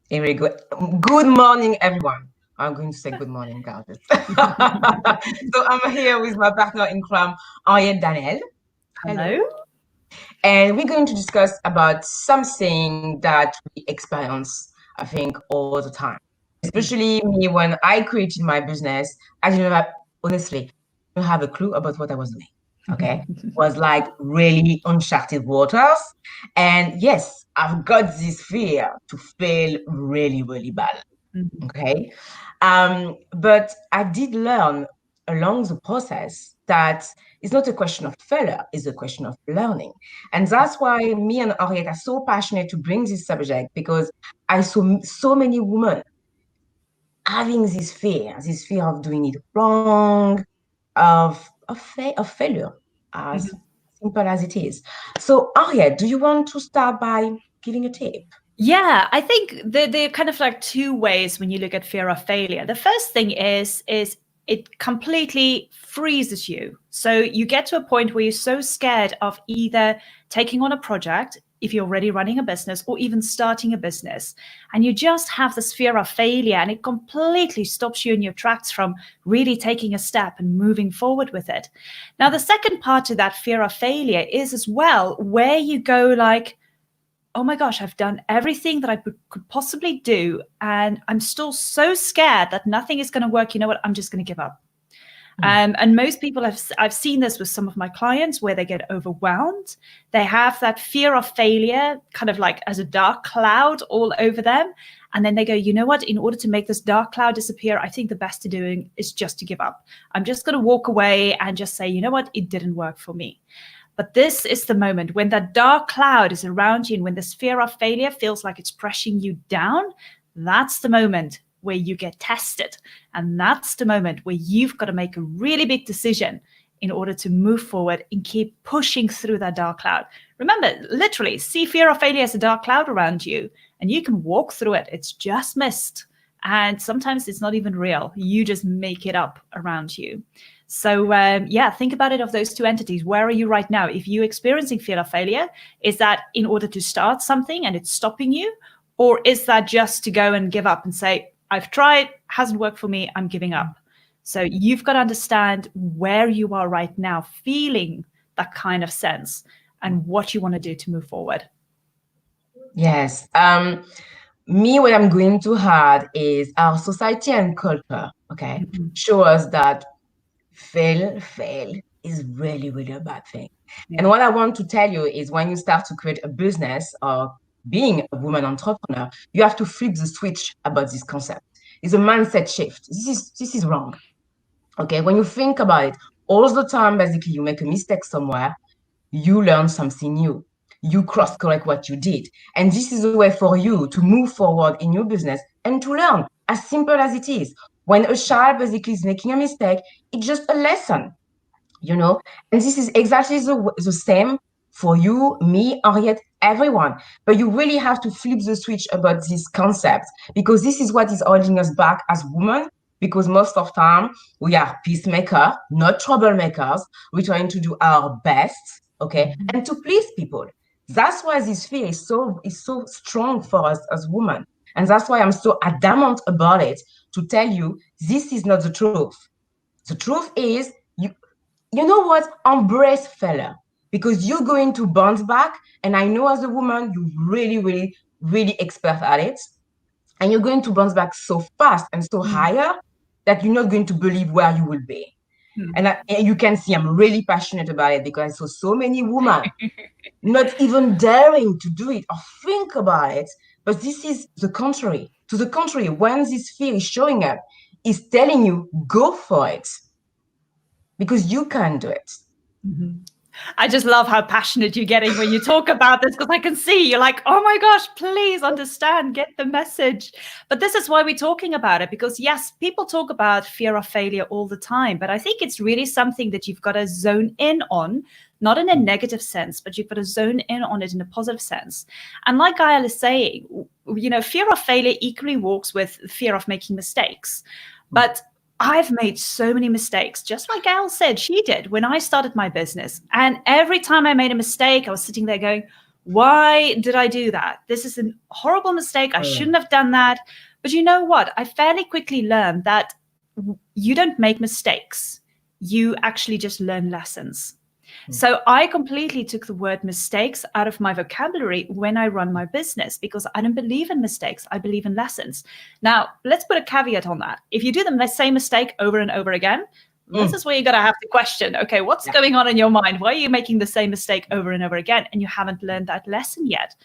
Here we go. Good morning, everyone. I'm going to say good morning, Goddess. So I'm here with my partner in crime, Henriette Daniel. Hello. Hello. And we're going to discuss about something that we experience, I think, all the time. Especially me when I created my business, I didn't have, honestly, I didn't have a clue about what I was doing. Okay. It was like really uncharted waters. And yes, I've got this fear to fail really, really bad. Mhm. Okay. But I did learn along the process that it's not a question of failure, it's a question of learning. And that's why me and Henriette are so passionate to bring this subject because I saw so many women having this fear of doing it wrong, of failure, as Mhm. simple as it is. So, Henriette, do you want to start by giving a tip? Yeah, I think there are kind of like two ways when you look at fear of failure. The first thing is it completely freezes you. So you get to a point where you're so scared of either taking on a project if you're already running a business or even starting a business. And you just have this fear of failure and it completely stops you in your tracks from really taking a step and moving forward with it. Now, the second part to that fear of failure is as well where you go like, oh my gosh, I've done everything that I could possibly do. And I'm still so scared that nothing is going to work. You know what? I'm just going to give up. And most people I've seen this with some of my clients where they get overwhelmed. They have that fear of failure kind of like as a dark cloud all over them. And then they go, you know what? In order to make this dark cloud disappear, I think the best to doing is just to give up. I'm just going to walk away and just say, you know what? It didn't work for me. But this is the moment when that dark cloud is around you and when the fear of failure feels like it's pressing you down. That's the moment where you get tested. And that's the moment where you've got to make a really big decision in order to move forward and keep pushing through that dark cloud. Remember, literally, see fear of failure as a dark cloud around you, and you can walk through it. It's just mist. And sometimes it's not even real. You just make it up around you. So yeah, think about it of those two entities. Where are you right now? If you're experiencing fear of failure, is that in order to start something and it's stopping you? Or is that just to go and give up and say, I've tried, hasn't worked for me, I'm giving up? So you've got to understand where you are right now, feeling that kind of sense and what you want to do to move forward. Yes. Me, what I'm going to add is our society and culture, okay, Mhm. show us that fail is really, really a bad thing. And Yeah. what I want to tell you is when you start to create a business or being a woman entrepreneur, you have to flip the switch about this concept. It's a mindset shift. This is wrong. Okay. When you think about it, all the time, basically, you make a mistake somewhere, you learn something new. You cross correct what you did. And this is a way for you to move forward in your business and to learn, as simple as it is. When a child basically is making a mistake, it's just a lesson, you know? And this is exactly the same for you, me, or yet everyone. But you really have to flip the switch about this concept because this is what is holding us back as women. Because most of the time we are peacemaker, not troublemakers. We're trying to do our best, okay, Mhm. and to please people. That's why this fear is so strong for us as women, and that's why I'm so adamant about it to tell you this is not the truth. The truth is you know what? Embrace failure because you're going to bounce back. And I know as a woman, you're really, really, really expert at it. And you're going to bounce back so fast and so Mm. higher that you're not going to believe where you will be. Mm. And you can see I'm really passionate about it because I saw so many women not even daring to do it or think about it. But this is the contrary. To the contrary, when this fear is showing up, it's telling you, go for it because you can do it. Mhm. I just love how passionate you're getting when you talk about this because I can see you're like, oh my gosh, please understand, get the message. But this is why we're talking about it because, yes, people talk about fear of failure all the time. But I think it's really something that you've got to zone in on, not in a negative sense, but you've got to zone in on it in a positive sense. And like Gael is saying, you know, fear of failure equally walks with fear of making mistakes. But I've made so many mistakes, just like Gail said she did when I started my business. And every time I made a mistake, I was sitting there going, Why did I do that? This is a horrible mistake. I shouldn't have done that. But you know what? I fairly quickly learned that you don't make mistakes. You actually just learn lessons. So I completely took the word mistakes out of my vocabulary when I run my business, because I don't believe in mistakes. I believe in lessons. Now, let's put a caveat on that. If you do the same mistake over and over again, this is where you got to have to question, okay, what's going on in your mind? Why are you making the same mistake over and over again? And you haven't learned that lesson yet.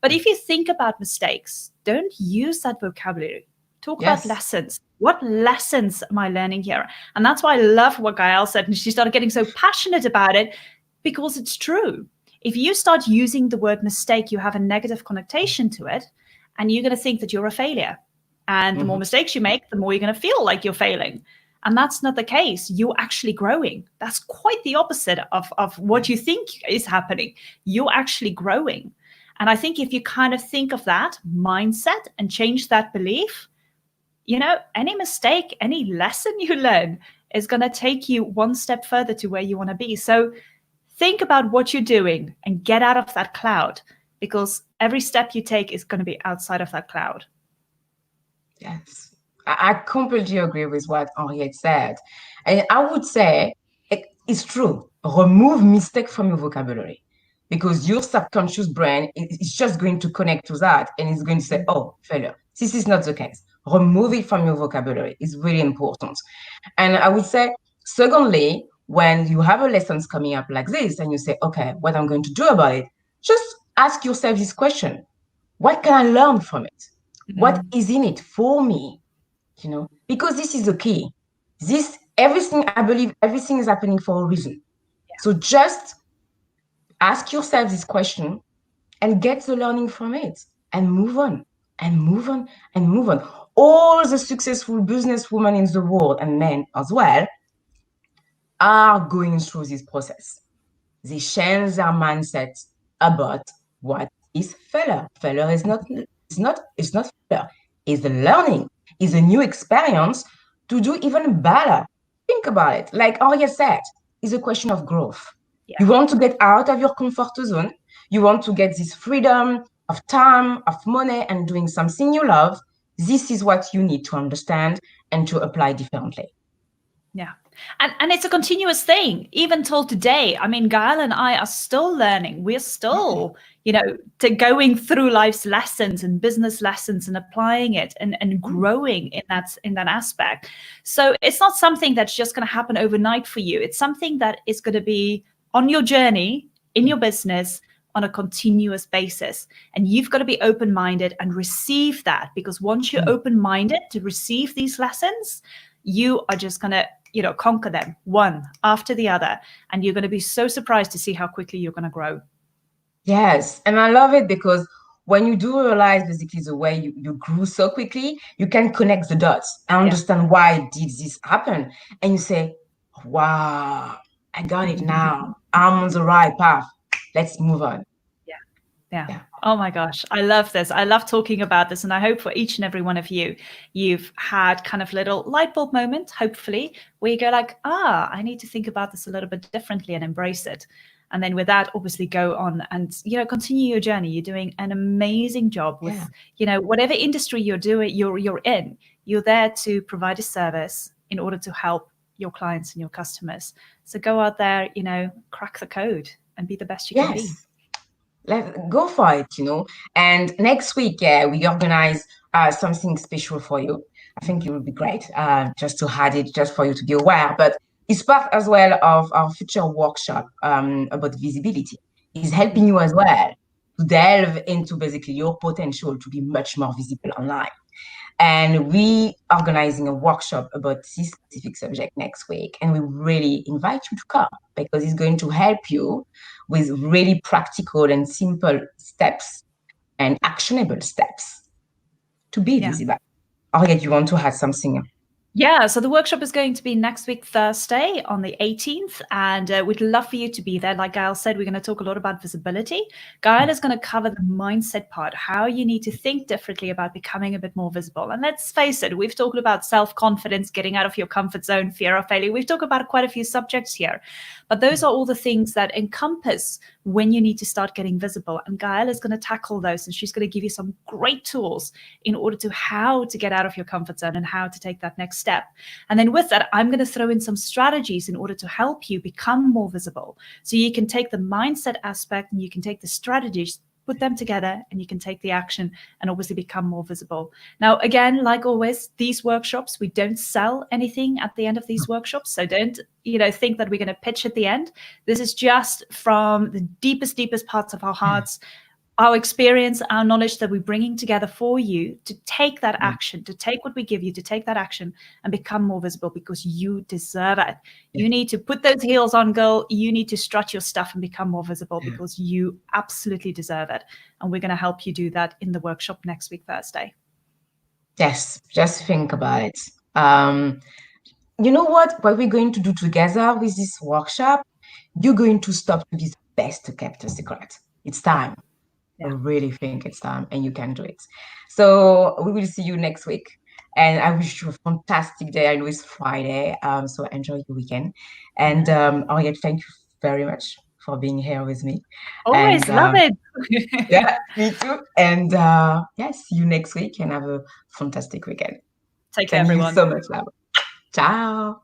But if you think about mistakes, don't use that vocabulary. Talk about lessons. What lessons am I learning here? And that's why I love what Gael said. And she started getting so passionate about it, because it's true. If you start using the word mistake, you have a negative connotation to it, and you're going to think that you're a failure. And the more mistakes you make, the more you're going to feel like you're failing. And that's not the case. You're actually growing. That's quite the opposite of what you think is happening. You're actually growing. And I think if you kind of think of that mindset and change that belief, you know, any mistake, any lesson you learn is going to take you one step further to where you want to be. So think about what you're doing and get out of that cloud, because every step you take is going to be outside of that cloud. Yes. I completely agree with what Henriette said. And I would say it's true. Remove mistake from your vocabulary, because your subconscious brain is just going to connect to that and it's going to say, oh, failure. This is not the case. Remove it from your vocabulary. It's really important. And I would say, secondly, when you have a lessons coming up like this and you say, okay, what I'm going to do about it, just ask yourself this question. What can I learn from it? What is in it for me? You know, because this is the key. I believe everything is happening for a reason. So just ask yourself this question and get the learning from it and move on and move on and move on. All the successful businesswomen in the world, and men as well, are going through this process. They change their mindset about what is failure. Failure is not failure. It's a learning. It's a new experience to do even better. Think about it. Like Arya said, it's a question of growth. Yeah. You want to get out of your comfort zone. You want to get this freedom of time, of money, and doing something you love. This is what you need to understand and to apply differently. Yeah. And it's a continuous thing, even till today. I mean, Gael and I are still learning. We're still, going through life's lessons and business lessons and applying it and growing in that aspect. So it's not something that's just going to happen overnight for you. It's something that is going to be on your journey, in your business, on a continuous basis. And you've got to be open-minded and receive that, because once you're open-minded to receive these lessons, you are just going to conquer them one after the other. And you're going to be so surprised to see how quickly you're going to grow. Yes. And I love it, because when you do realize basically the way you grew so quickly, you can connect the dots and understand why did this happen. And you say, wow, I got it now. I'm on the right path. Let's move on. Yeah. Oh my gosh. I love this. I love talking about this. And I hope for each and every one of you, you've had kind of little light bulb moment, hopefully, where you go like, I need to think about this a little bit differently and embrace it. And then with that, obviously go on and, continue your journey. You're doing an amazing job with, whatever industry you're in, you're there to provide a service in order to help your clients and your customers. So go out there, crack the code and be the best you can be. Let's go for it, And next week, we organize something special for you. I think it will be great just to add it, just for you to be aware. But it's part as well of our future workshop about visibility. It's helping you as well to delve into basically your potential to be much more visible online. And we are organizing a workshop about this specific subject next week. And we really invite you to come, because it's going to help you with really practical and simple steps and actionable steps to be visible. Henriette, you want to add something? Yeah, so the workshop is going to be next week, Thursday, on the 18th, and we'd love for you to be there. Like Gael said, we're going to talk a lot about visibility. Gael is going to cover the mindset part, how you need to think differently about becoming a bit more visible. And let's face it, we've talked about self-confidence, getting out of your comfort zone, fear of failure. We've talked about quite a few subjects here, but those are all the things that encompass when you need to start getting visible. And Gael is going to tackle those, and she's going to give you some great tools in order to how to get out of your comfort zone and how to take that next step. And then with that, I'm going to throw in some strategies in order to help you become more visible. So you can take the mindset aspect and you can take the strategies, put them together, and you can take the action and obviously become more visible. Now, again, like always, these workshops, we don't sell anything at the end of these workshops. So don't, think that we're going to pitch at the end. This is just from the deepest parts of our hearts, our experience, our knowledge that we're bringing together for you to take that action, to take what we give you, to take that action and become more visible, because you deserve it. You need to put those heels on, girl. You need to strut your stuff and become more visible because you absolutely deserve it. And we're going to help you do that in the workshop next week, Thursday. Yes, just think about it. You know what we're going to do together with this workshop? You're going to stop to be the best kept secret. It's time. I really think it's time, and you can do it. So we will see you next week, and I wish you a fantastic day. I know it's Friday, so enjoy your weekend. And Henriette, thank you very much for being here with me. Always love it. Yeah, me too. And see you next week, and have a fantastic weekend. Take care, everyone. Thank you so much, Laura. Ciao.